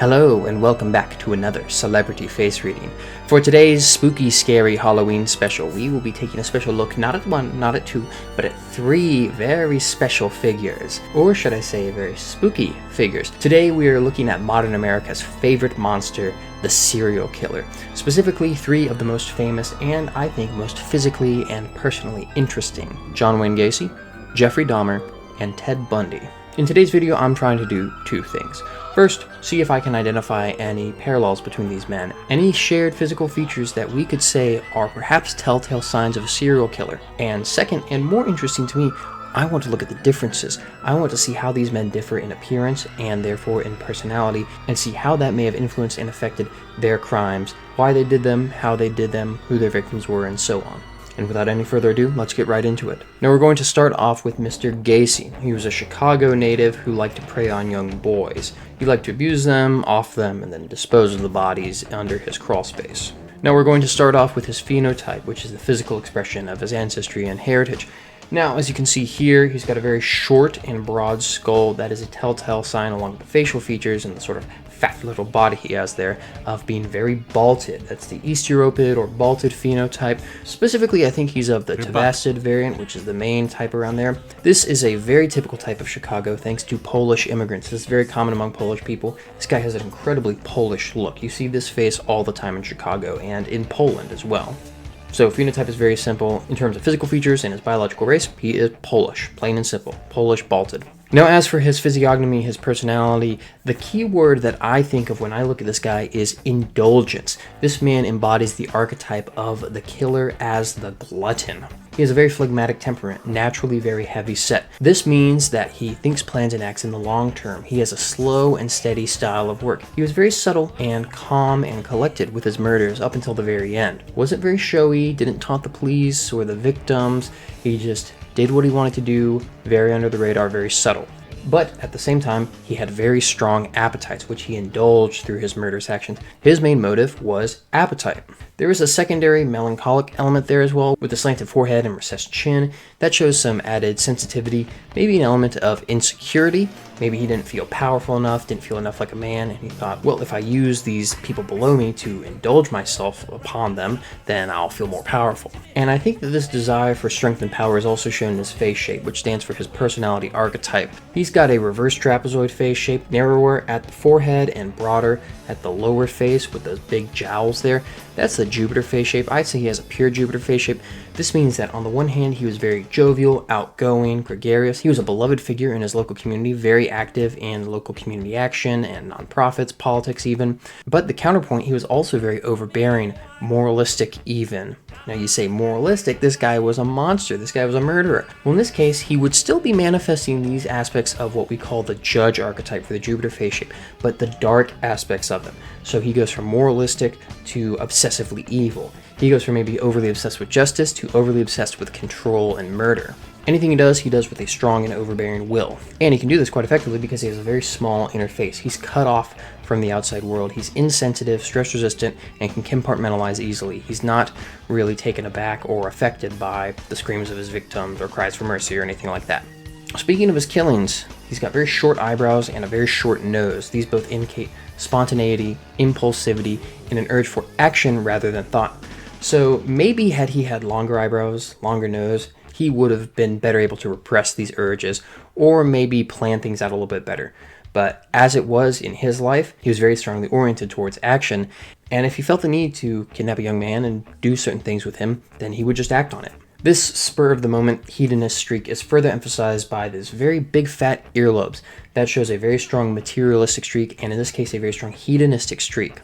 Hello and welcome back to another celebrity face reading. For today's spooky, scary Halloween special, we will be taking a special look not at one, not at two, but at three very special figures. Or should I say very spooky figures. Today we are looking at modern America's favorite monster, the serial killer. Specifically, three of the most famous and I think most physically and personally interesting: John Wayne Gacy, Jeffrey Dahmer, and Ted Bundy. In today's video, I'm trying to do two things. First, see if I can identify any parallels between these men, any shared physical features that we could say are perhaps telltale signs of a serial killer. And second, and more interesting to me, I want to look at the differences. I want to see how these men differ in appearance and therefore in personality, and see how that may have influenced and affected their crimes, why they did them, how they did them, who their victims were, and so on. And without any further ado, let's get right into it. Now we're going to start off with Mr. Gacy. He was a Chicago native who liked to prey on young boys. He liked to abuse them, off them, and then dispose of the bodies under his crawl space. Now we're going to start off with his phenotype, which is the physical expression of his ancestry and heritage. Now, as you can see here, he's got a very short and broad skull. That is a telltale sign, along with the facial features and the sort of fat little body he has there, of being very balted. That's the East Europid or balted phenotype. Specifically, I think he's of the Tavasted variant, which is the main type around there. This is a very typical type of Chicago thanks to Polish immigrants. This is very common among Polish people. This guy has an incredibly Polish look. You see this face all the time in Chicago and in Poland as well. So phenotype is very simple. In terms of physical features and his biological race, he is Polish, plain and simple, Polish balted. Now, as for his physiognomy, his personality, the key word that I think of when I look at this guy is indulgence. This man embodies the archetype of the killer as the glutton. He has a very phlegmatic temperament, naturally very heavy set. This means that he thinks, plans, and acts in the long term. He has a slow and steady style of work. He was very subtle and calm and collected with his murders up until the very end. Wasn't very showy, didn't taunt the police or the victims. He just did what he wanted to do, very under the radar, very subtle. But at the same time, he had very strong appetites, which he indulged through his murderous actions. His main motive was appetite. There is a secondary melancholic element there as well, with a slanted forehead and recessed chin. That shows some added sensitivity, maybe an element of insecurity. Maybe he didn't feel powerful enough, didn't feel enough like a man, and he thought, well, if I use these people below me to indulge myself upon them, then I'll feel more powerful. And I think that this desire for strength and power is also shown in his face shape, which stands for his personality archetype. He's got a reverse trapezoid face shape, narrower at the forehead and broader at the lower face with those big jowls there. That's the Jupiter face shape. I'd say he has a pure Jupiter face shape. This means that on the one hand, he was very jovial, outgoing, gregarious. He was a beloved figure in his local community, very active in local community action and nonprofits, politics even. But the counterpoint, he was also very overbearing, moralistic even. Now you say moralistic, this guy was a monster, this guy was a murderer. Well, in this case, he would still be manifesting these aspects of what we call the judge archetype for the Jupiter face shape, but the dark aspects of them. So he goes from moralistic to obsessively evil. He goes from maybe overly obsessed with justice to overly obsessed with control and murder. Anything he does with a strong and overbearing will. And he can do this quite effectively because he has a very small inner face. He's cut off from the outside world. He's insensitive, stress resistant, and can compartmentalize easily. He's not really taken aback or affected by the screams of his victims or cries for mercy or anything like that. Speaking of his killings, he's got very short eyebrows and a very short nose. These both indicate spontaneity, impulsivity, and an urge for action rather than thought. So maybe had he had longer eyebrows, longer nose, he would have been better able to repress these urges or maybe plan things out a little bit better. But as it was in his life, he was very strongly oriented towards action, and if he felt the need to kidnap a young man and do certain things with him, then he would just act on it. This spur-of-the-moment hedonist streak is further emphasized by this very big fat earlobes. That shows a very strong materialistic streak, and in this case a very strong hedonistic streak.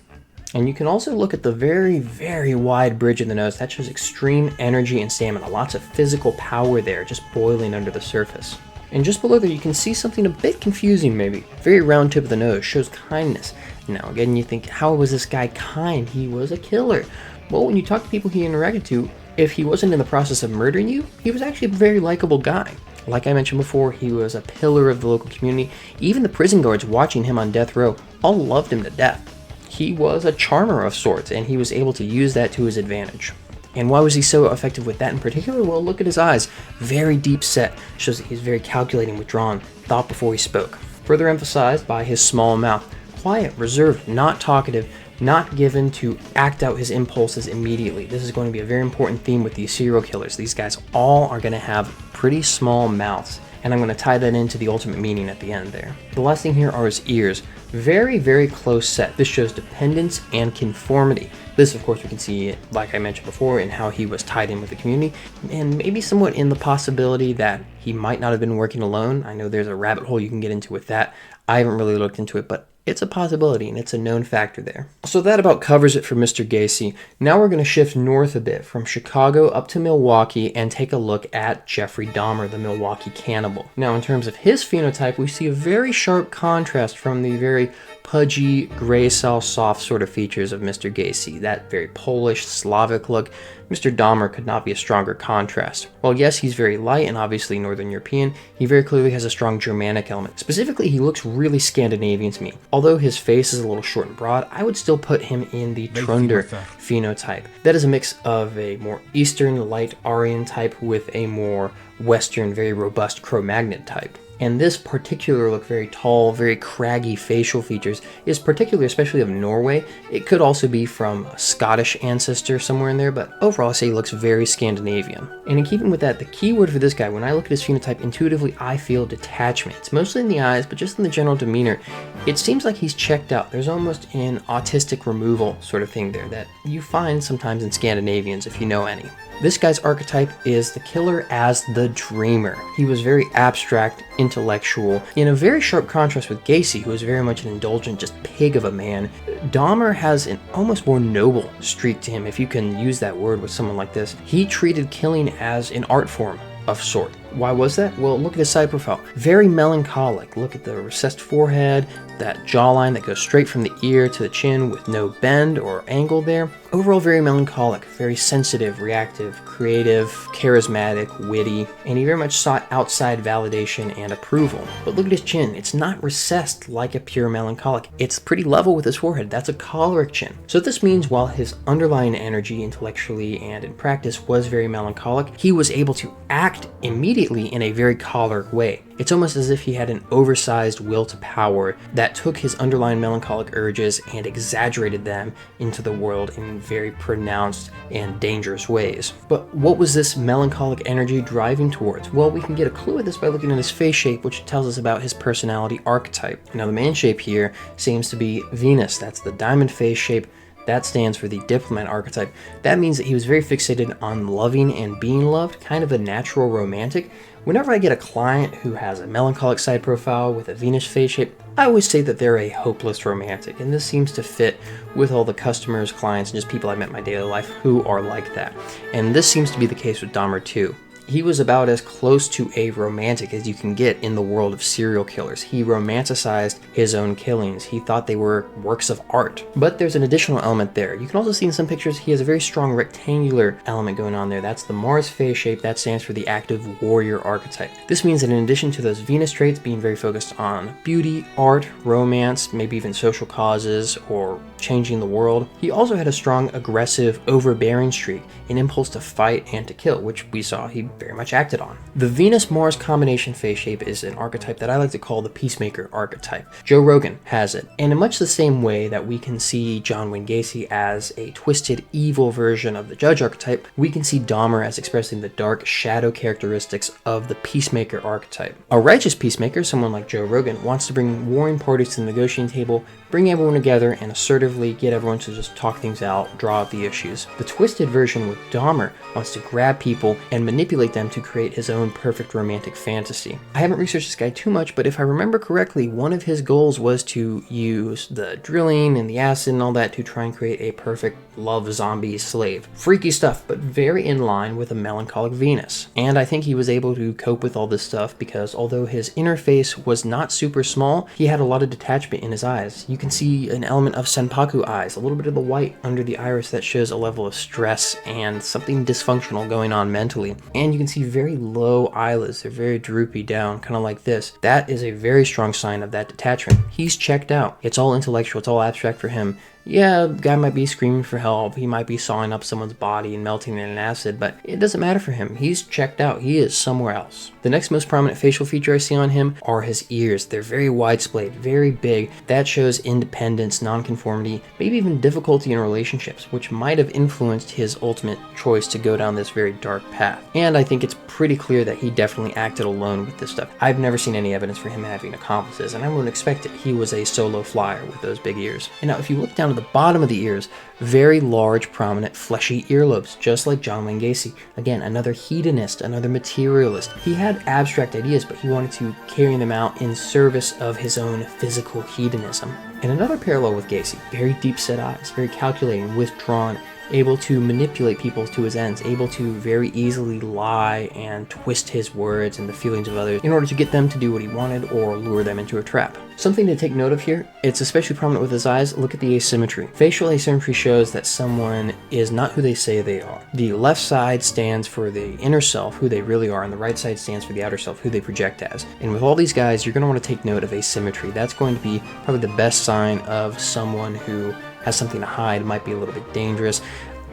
And you can also look at the very, very wide bridge in the nose. That shows extreme energy and stamina, lots of physical power there, just boiling under the surface. And just below there, you can see something a bit confusing maybe. Very round tip of the nose, shows kindness. Now again, you think, how was this guy kind? He was a killer. Well, when you talk to people he interacted to, if he wasn't in the process of murdering you, he was actually a very likable guy. Like I mentioned before, he was a pillar of the local community. Even the prison guards watching him on death row all loved him to death. He was a charmer of sorts, and he was able to use that to his advantage. And why was he so effective with that in particular? Well, look at his eyes. Very deep set. Shows that he's very calculating, withdrawn, thought before he spoke. Further emphasized by his small mouth. quiet, reserved, not talkative, not given to act out his impulses immediately. This is going to be a very important theme with these serial killers. These guys all are going to have pretty small mouths, and I'm going to tie that into the ultimate meaning at the end there. The last thing here are his ears. Very, very close set. This shows dependence and conformity. This, of course, we can see, like I mentioned before, in how he was tied in with the community, and maybe somewhat in the possibility that he might not have been working alone. I know there's a rabbit hole you can get into with that. I haven't really looked into it, but it's a possibility, and it's a known factor there. So that about covers it for Mr. Gacy. Now we're going to shift north a bit from Chicago up to Milwaukee and take a look at Jeffrey Dahmer, the Milwaukee cannibal. Now, in terms of his phenotype, we see a very sharp contrast from the very pudgy, gray cell soft sort of features of Mr. Gacy, that very Polish, Slavic look. Mr. Dahmer could not be a stronger contrast. While yes, he's very light and obviously Northern European, he very clearly has a strong Germanic element. Specifically, he looks really Scandinavian to me. Although his face is a little short and broad, I would still put him in the Trunder phenotype. That is a mix of a more Eastern, light Aryan type with a more Western, very robust Cro-Magnon type. And this particular look, very tall, very craggy facial features, is particular, especially of Norway. It could also be from a Scottish ancestor somewhere in there, but overall I say he looks very Scandinavian. And in keeping with that, the key word for this guy, when I look at his phenotype, intuitively I feel detachment. It's mostly in the eyes, but just in the general demeanor, it seems like he's checked out. There's almost an autistic removal sort of thing there that you find sometimes in Scandinavians, if you know any. This guy's archetype is the killer as the dreamer. He was very abstract, intellectual, in a very sharp contrast with Gacy, who is very much an indulgent, just pig of a man. Dahmer has an almost more noble streak to him, if you can use that word with someone like this. He treated killing as an art form of sort. Why was that? Well, look at his side profile. Very melancholic. Look at the recessed forehead, that jawline that goes straight from the ear to the chin with no bend or angle there. Overall, very melancholic, very sensitive, reactive, creative, charismatic, witty, and he very much sought outside validation and approval. But look at his chin. It's not recessed like a pure melancholic. It's pretty level with his forehead. That's a choleric chin. So this means while his underlying energy intellectually and in practice was very melancholic, he was able to act immediately in a very choleric way. It's almost as if he had an oversized will to power that took his underlying melancholic urges and exaggerated them into the world in very pronounced and dangerous ways. But what was this melancholic energy driving towards? Well, we can get a clue at this by looking at his face shape, which tells us about his personality archetype. Now, the man shape here seems to be Venus. That's the diamond face shape. That stands for the diplomat archetype. That means that he was very fixated on loving and being loved, kind of a natural romantic. Whenever I get a client who has a melancholic side profile with a Venus face shape, I always say that they're a hopeless romantic, and this seems to fit with all the customers, clients, and just people I met in my daily life who are like that. And this seems to be the case with Dahmer too. He was about as close to a romantic as you can get in the world of serial killers. He romanticized his own killings. He thought they were works of art. But there's an additional element there. You can also see in some pictures he has a very strong rectangular element going on there. That's the Mars face shape. That stands for the active warrior archetype. This means that in addition to those Venus traits being very focused on beauty, art, romance, maybe even social causes or changing the world, he also had a strong, aggressive, overbearing streak, an impulse to fight and to kill, which we saw he very much acted on. The Venus-Mars combination face shape is an archetype that I like to call the peacemaker archetype. Joe Rogan has it, and in much the same way that we can see John Wayne Gacy as a twisted, evil version of the judge archetype, we can see Dahmer as expressing the dark shadow characteristics of the peacemaker archetype. A righteous peacemaker, someone like Joe Rogan, wants to bring warring parties to the negotiating table, bring everyone together, and assertively get everyone to just talk things out, draw out the issues. The twisted version with Dahmer wants to grab people and manipulate them to create his own perfect romantic fantasy. I haven't researched this guy too much, but if I remember correctly, one of his goals was to use the drilling and the acid and all that to try and create a perfect love zombie slave. Freaky stuff, but very in line with a melancholic Venus. And I think he was able to cope with all this stuff because although his inner face was not super small, he had a lot of detachment in his eyes. You can see an element of senpaku eyes, a little bit of the white under the iris that shows a level of stress and something dysfunctional going on mentally. And you can see very low eyelids. They're very droopy down, kind of like this. That is a very strong sign of that detachment. He's checked out. It's all intellectual. It's all abstract for him. Yeah, the guy might be screaming for help, he might be sawing up someone's body and melting it in acid, but it doesn't matter for him. He's checked out. He is somewhere else. The next most prominent facial feature I see on him are his ears. They're very wide-splayed, very big. That shows independence, nonconformity, maybe even difficulty in relationships, which might have influenced his ultimate choice to go down this very dark path. And I think it's pretty clear that he definitely acted alone with this stuff. I've never seen any evidence for him having accomplices, and I wouldn't expect it. He was a solo flyer with those big ears. And now if you look down to the bottom of the ears, very large, prominent, fleshy earlobes, just like John Wayne Gacy. Again, another hedonist, another materialist. He had abstract ideas, but he wanted to carry them out in service of his own physical hedonism. And another parallel with Gacy, very deep-set eyes, very calculating, withdrawn, able to manipulate people to his ends, able to very easily lie and twist his words and the feelings of others in order to get them to do what he wanted or lure them into a trap. Something to take note of here, it's especially prominent with his eyes. Look at the asymmetry. Facial asymmetry shows that someone is not who they say they are. The left side stands for the inner self, who they really are, and the right side stands for the outer self, who they project as. And with all these guys, you're going to want to take note of asymmetry. That's going to be probably the best sign of someone who has something to hide, might be a little bit dangerous.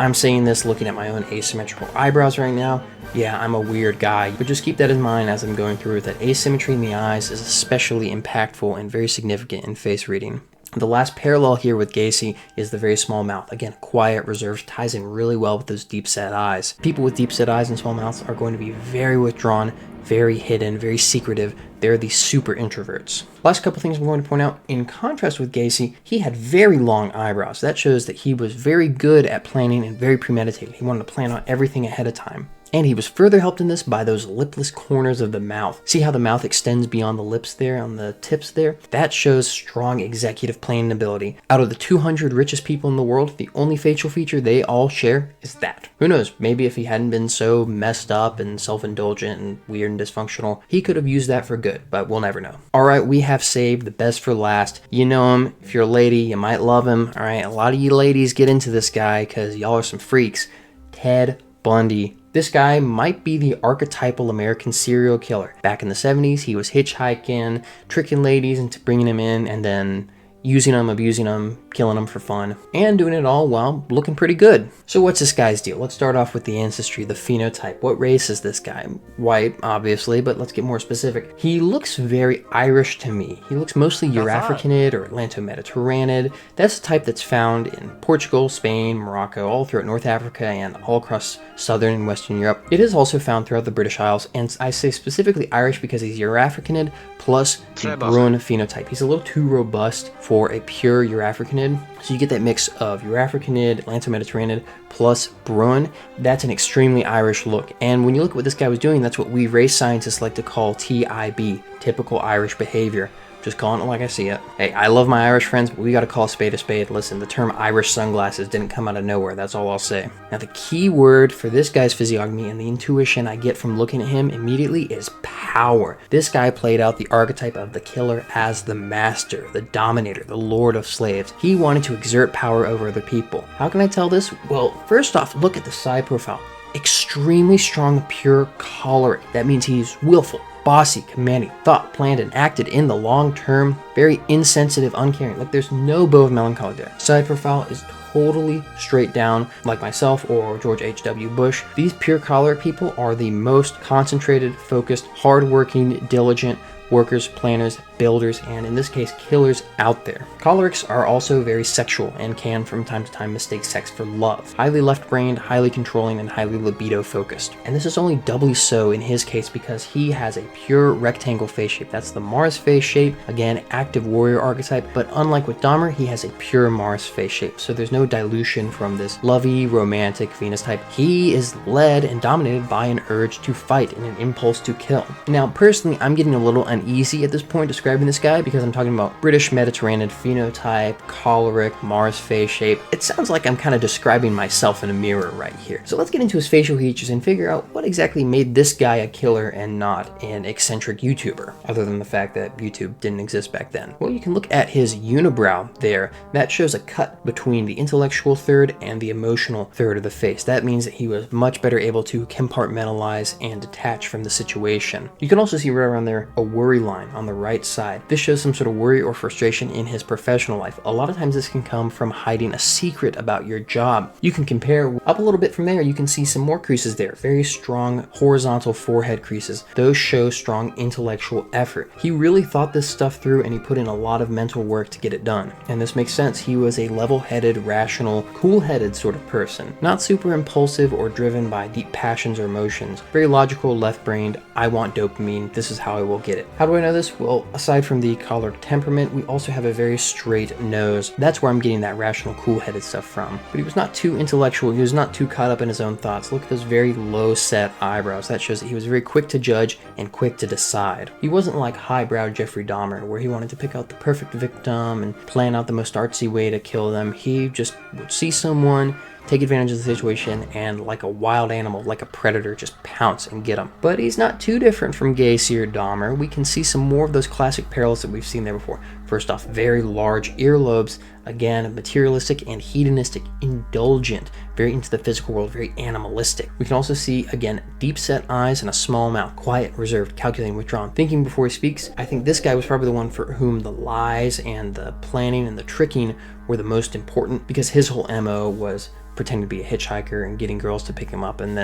I'm saying this looking at my own asymmetrical eyebrows right now. Yeah, I'm a weird guy, but just keep that in mind as I'm going through that asymmetry in the eyes is especially impactful and very significant in face reading. The last parallel here with Gacy is the very small mouth. Again, quiet, reserved, ties in really well with those deep-set eyes. People with deep-set eyes and small mouths are going to be very withdrawn, very hidden, very secretive. They're the super introverts. Last couple things I'm going to point out. In contrast with Gacy, he had very long eyebrows. That shows that he was very good at planning and very premeditated. He wanted to plan out everything ahead of time. And he was further helped in this by those lipless corners of the mouth. See how the mouth extends beyond the lips there, on the tips there? That shows strong executive planning ability. Out of the 200 richest people in the world, the only facial feature they all share is that. Who knows, maybe if he hadn't been so messed up and self-indulgent and weird and dysfunctional, he could have used that for good, but we'll never know. Alright, we have saved the best for last. You know him. If you're a lady, you might love him. Alright, a lot of you ladies get into this guy because y'all are some freaks. Ted Bundy. This guy might be the archetypal American serial killer. Back in the 70s, he was hitchhiking, tricking ladies into bringing him in, and then using them, abusing them, killing them for fun, and doing it all while looking pretty good. So what's this guy's deal? Let's start off with the ancestry, the phenotype. What race is this guy? White, obviously, but let's get more specific. He looks very Irish to me. He looks mostly Eurafricanid or Atlanto-Mediterranean. That's the type that's found in Portugal, Spain, Morocco, all throughout North Africa, and all across Southern and Western Europe. It is also found throughout the British Isles, and I say specifically Irish because he's Eurafricanid plus the Bruin phenotype. He's a little too robust for a pure Eurafricanid. So you get that mix of Eurafricanid, Atlanto-Mediterranean, plus Bruin. That's an extremely Irish look. And when you look at what this guy was doing, that's what we race scientists like to call TIB, typical Irish behavior. Just calling it like I see it. Hey, I love my Irish friends, but we gotta call a spade a spade. Listen, the term Irish sunglasses didn't come out of nowhere, that's all I'll say. Now the key word for this guy's physiognomy and the intuition I get from looking at him immediately is power. This guy played out the archetype of the killer as the master, the dominator, the lord of slaves. He wanted to exert power over other people. How can I tell this? Well, first off, look at the side profile. Extremely strong, pure choleric. That means he's willful, bossy, commanding, thought, planned, and acted in the long term, very insensitive, uncaring. Look, there's no bow of melancholy there. Side profile is totally straight down, like myself or George H.W. Bush. These pure choleric people are the most concentrated, focused, hardworking, diligent workers, planners, builders, and in this case, killers out there. Cholerics are also very sexual and can from time to time mistake sex for love. Highly left-brained, highly controlling, and highly libido-focused. And this is only doubly so in his case because he has a pure rectangle face shape. That's the Mars face shape. Again, active warrior archetype, but unlike with Dahmer, he has a pure Mars face shape. So there's no dilution from this lovey, romantic Venus type. He is led and dominated by an urge to fight and an impulse to kill. Now, personally, I'm getting a little uneasy at this point describing this guy because I'm talking about British Mediterranean phenotype, choleric, Mars face shape. It sounds like I'm kind of describing myself in a mirror right here. So let's get into his facial features and figure out what exactly made this guy a killer and not an eccentric YouTuber, other than the fact that YouTube didn't exist back then. Well, you can look at his unibrow there. That shows a cut between the intellectual third and the emotional third of the face. That means that he was much better able to compartmentalize and detach from the situation. You can also see right around there a word worry line on the right side. This shows some sort of worry or frustration in his professional life. A lot of times this can come from hiding a secret about your job. You can compare up a little bit from there. You can see some more creases there. Very strong horizontal forehead creases. Those show strong intellectual effort. He really thought this stuff through and he put in a lot of mental work to get it done. And this makes sense. He was a level-headed, rational, cool-headed sort of person. Not super impulsive or driven by deep passions or emotions. Very logical, left-brained. I want dopamine. This is how I will get it. How do I know this? Well, aside from the choleric temperament, we also have a very straight nose. That's where I'm getting that rational, cool-headed stuff from. But he was not too intellectual. He was not too caught up in his own thoughts. Look at those very low-set eyebrows. That shows that he was very quick to judge and quick to decide. He wasn't like highbrow Jeffrey Dahmer, where he wanted to pick out the perfect victim and plan out the most artsy way to kill them. He just would see someone, take advantage of the situation, and like a wild animal, like a predator, just pounce and get them. But he's not too different from Gacy or Dahmer. We can see some more of those classic parallels that we've seen there before. First off, very large earlobes, again, materialistic and hedonistic, indulgent, very into the physical world, very animalistic. We can also see, again, deep set eyes and a small mouth, quiet, reserved, calculating, withdrawn, thinking before he speaks. I think this guy was probably the one for whom the lies and the planning and the tricking were the most important, because his whole MO was pretending to be a hitchhiker and getting girls to pick him up, and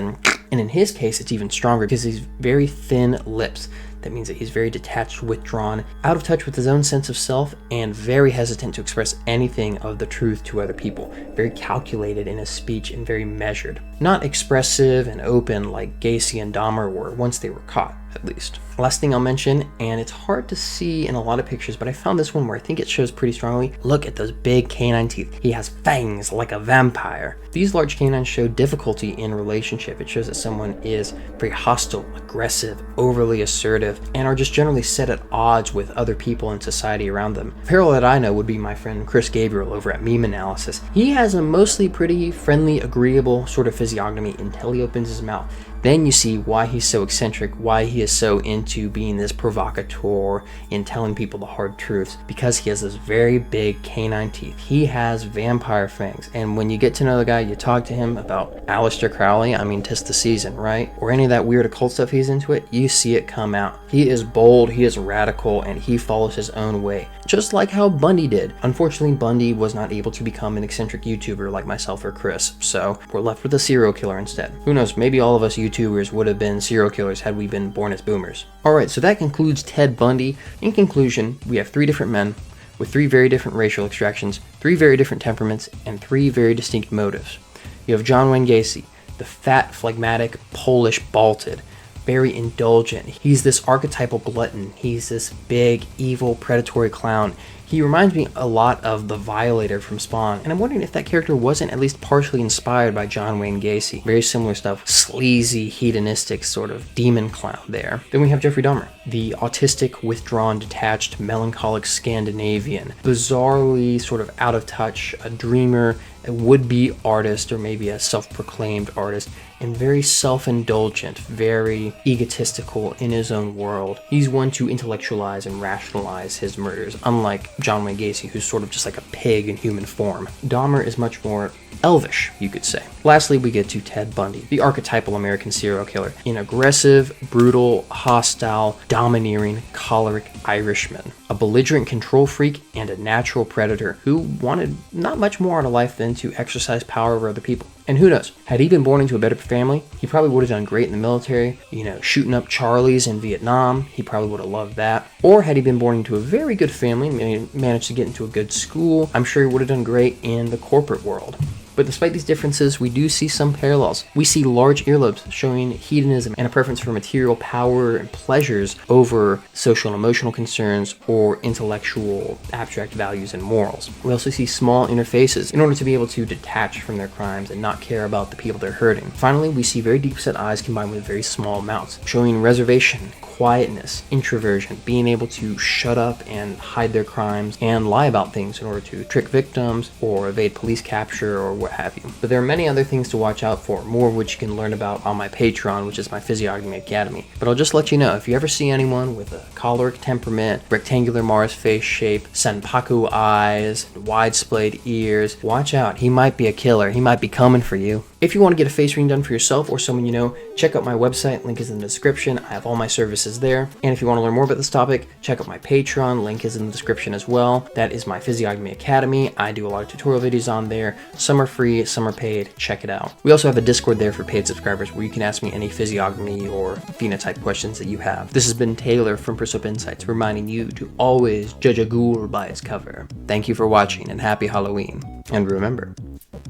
in his case it's even stronger because he's very thin lips. That means that he's very detached, withdrawn, out of touch with his own sense of self, and very hesitant to express anything of the truth to other people. Very calculated in his speech and very measured. Not expressive and open like Gacy and Dahmer were once they were caught, at least. Last thing I'll mention, and it's hard to see in a lot of pictures, but I found this one where I think it shows pretty strongly. Look at those big canine teeth. He has fangs like a vampire. These large canines show difficulty in relationship. It shows that someone is very hostile, aggressive, overly assertive, and are just generally set at odds with other people and society around them. A parallel that I know would be my friend Chris Gabriel over at Meme Analysis. He has a mostly pretty friendly, agreeable sort of physiognomy until he opens his mouth. Then you see why he's so eccentric, why he is so into being this provocateur in telling people the hard truths, because he has those very big canine teeth. He has vampire fangs, and when you get to know the guy, you talk to him about Aleister Crowley, I mean, 'tis the season, right? Or any of that weird occult stuff he's into it, you see it come out. He is bold, he is radical, and he follows his own way, just like how Bundy did. Unfortunately, Bundy was not able to become an eccentric YouTuber like myself or Chris, so we're left with a serial killer instead. Who knows, maybe all of us YouTubers would have been serial killers had we been born as boomers. Alright, so that concludes Ted Bundy. In conclusion, we have 3 different men with 3 very different racial extractions, 3 very different temperaments, and 3 very distinct motives. You have John Wayne Gacy, the fat, phlegmatic, Polish balted, very indulgent. He's this archetypal glutton. He's this big, evil, predatory clown. He reminds me a lot of the Violator from Spawn, and I'm wondering if that character wasn't at least partially inspired by John Wayne Gacy. Very similar stuff, sleazy, hedonistic sort of demon clown there. Then we have Jeffrey Dahmer, the autistic, withdrawn, detached, melancholic Scandinavian, bizarrely sort of out of touch, a dreamer, a would-be artist, or maybe a self-proclaimed artist, and very self-indulgent, very egotistical in his own world. He's one to intellectualize and rationalize his murders, unlike John Wayne Gacy, who's sort of just like a pig in human form. Dahmer is much more elvish, you could say. Lastly, we get to Ted Bundy, the archetypal American serial killer, an aggressive, brutal, hostile, domineering, choleric Irishman, a belligerent control freak, and a natural predator who wanted not much more out of life than to exercise power over other people. And who knows, had he been born into a better family, he probably would have done great in the military, shooting up Charlies in Vietnam, he probably would have loved that. Or had he been born into a very good family, managed to get into a good school, I'm sure he would have done great in the corporate world. But despite these differences, we do see some parallels. We see large earlobes showing hedonism and a preference for material power and pleasures over social and emotional concerns or intellectual abstract values and morals. We also see small inner faces in order to be able to detach from their crimes and not care about the people they're hurting. Finally, we see very deep set eyes combined with very small mouths, showing reservation, quietness, introversion, being able to shut up and hide their crimes and lie about things in order to trick victims or evade police capture or what have you. But there are many other things to watch out for, more of which you can learn about on my Patreon, which is my Physiognomy Academy. But I'll just let you know, if you ever see anyone with a choleric temperament, rectangular Mars face shape, senpaku eyes, wide splayed ears, watch out, he might be a killer, he might be coming for you. If you want to get a face reading done for yourself or someone you know, check out my website, link is in the description. I have all my services there. And if you want to learn more about this topic, check out my Patreon, link is in the description as well. That is my Physiognomy Academy. I do a lot of tutorial videos on there. Some are free, some are paid. Check it out. We also have a Discord there for paid subscribers where you can ask me any physiognomy or phenotype questions that you have. This has been Taylor from Prisop Insights, reminding you to always judge a ghoul by its cover. Thank you for watching and happy Halloween. And remember,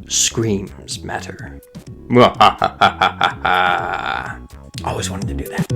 screams matter. Always wanted to do that.